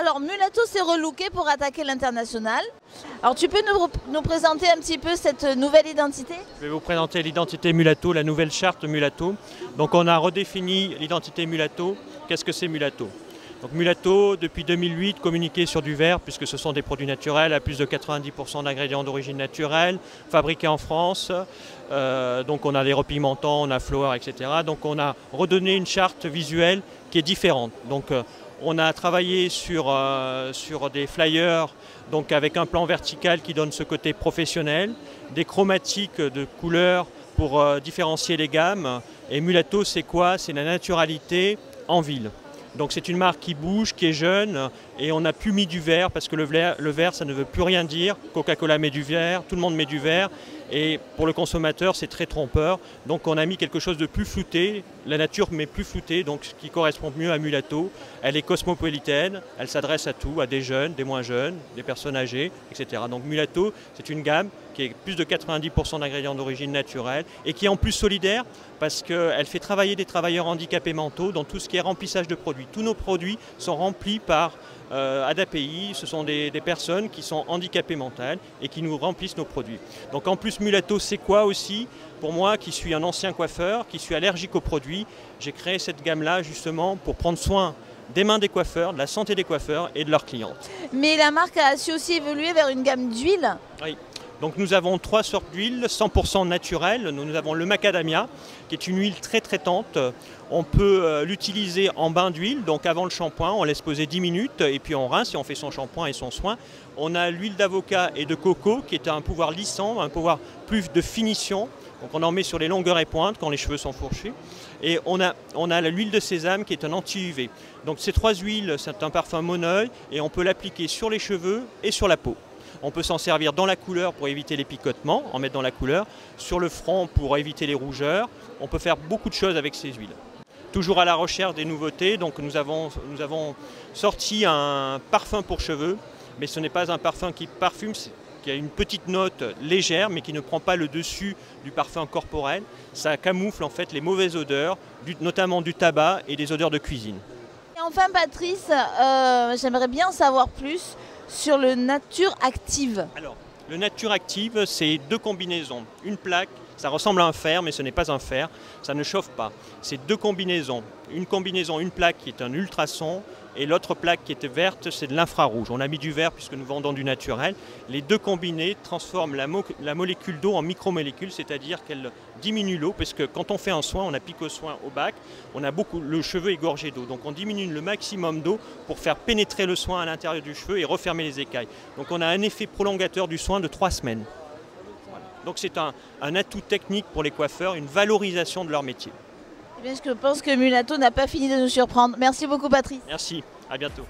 Alors Mulato s'est relooké pour attaquer l'international. Alors tu peux nous présenter un petit peu cette nouvelle identité? Je vais vous présenter l'identité Mulato, la nouvelle charte Mulato. Donc on a redéfini l'identité Mulato. Qu'est-ce que c'est Mulato? Donc Mulato, depuis 2008, communiqué sur du verre, puisque ce sont des produits naturels à plus de 90% d'ingrédients d'origine naturelle, fabriqués en France. Donc on a des repigmentants, on a Flower, etc. Donc on a redonné une charte visuelle qui est différente. Donc on a travaillé sur des flyers donc avec un plan vertical qui donne ce côté professionnel, des chromatiques de couleurs pour différencier les gammes. Et Mulato, c'est quoi? C'est la naturalité en ville. Donc c'est une marque qui bouge, qui est jeune, et on n'a plus mis du vert parce que le vert ça ne veut plus rien dire. Coca-Cola met du vert, tout le monde met du vert, et pour le consommateur c'est très trompeur. Donc on a mis quelque chose de plus flouté, la nature mais plus flouté, donc ce qui correspond mieux à Mulato. Elle est cosmopolitaine, elle s'adresse à tout, à des jeunes, des moins jeunes, des personnes âgées, etc. Donc Mulato, c'est une gamme qui est plus de 90% d'ingrédients d'origine naturelle et qui est en plus solidaire parce qu'elle fait travailler des travailleurs handicapés mentaux dans tout ce qui est remplissage de produits. Tous nos produits sont remplis par ADAPI, ce sont des personnes qui sont handicapées mentales et qui nous remplissent nos produits. Donc en plus Mulato, c'est quoi aussi? Pour moi qui suis un ancien coiffeur, qui suis allergique aux produits, j'ai créé cette gamme-là justement pour prendre soin des mains des coiffeurs, de la santé des coiffeurs et de leurs clientes. Mais la marque a su aussi évoluer vers une gamme d'huile. Oui. Donc nous avons 3 sortes d'huiles 100% naturelles. Nous avons le macadamia, qui est une huile très traitante. On peut l'utiliser en bain d'huile, donc avant le shampoing, on laisse poser 10 minutes et puis on rince et on fait son shampoing et son soin. On a l'huile d'avocat et de coco qui est un pouvoir lissant, un pouvoir plus de finition. Donc on en met sur les longueurs et pointes quand les cheveux sont fourchus. Et on a l'huile de sésame qui est un anti-UV. Donc ces 3 huiles, c'est un parfum monoeil et on peut l'appliquer sur les cheveux et sur la peau. On peut s'en servir dans la couleur pour éviter les picotements, en mettre dans la couleur, sur le front pour éviter les rougeurs. On peut faire beaucoup de choses avec ces huiles. Toujours à la recherche des nouveautés, donc nous avons sorti un parfum pour cheveux, mais ce n'est pas un parfum qui parfume, qui a une petite note légère, mais qui ne prend pas le dessus du parfum corporel. Ça camoufle en fait les mauvaises odeurs, notamment du tabac et des odeurs de cuisine. Et enfin Patrice, j'aimerais bien en savoir plus sur le Nature Active. Alors, le Nature Active, c'est 2 combinaisons. Une plaque, ça ressemble à un fer, mais ce n'est pas un fer, ça ne chauffe pas. C'est 2 combinaisons. Une plaque qui est un ultrason, et l'autre plaque qui est verte, c'est de l'infrarouge. On a mis du vert puisque nous vendons du naturel. Les 2 combinés transforment la molécule d'eau en micromolécules, c'est-à-dire qu'elle diminue l'eau, parce que quand on fait un soin, on applique au soin au bac, le cheveu est gorgé d'eau. Donc on diminue le maximum d'eau pour faire pénétrer le soin à l'intérieur du cheveu et refermer les écailles. Donc on a un effet prolongateur du soin de 3 semaines. Voilà. Donc c'est un atout technique pour les coiffeurs, une valorisation de leur métier. Eh bien, je pense que Mulato n'a pas fini de nous surprendre. Merci beaucoup Patrice. Merci, à bientôt.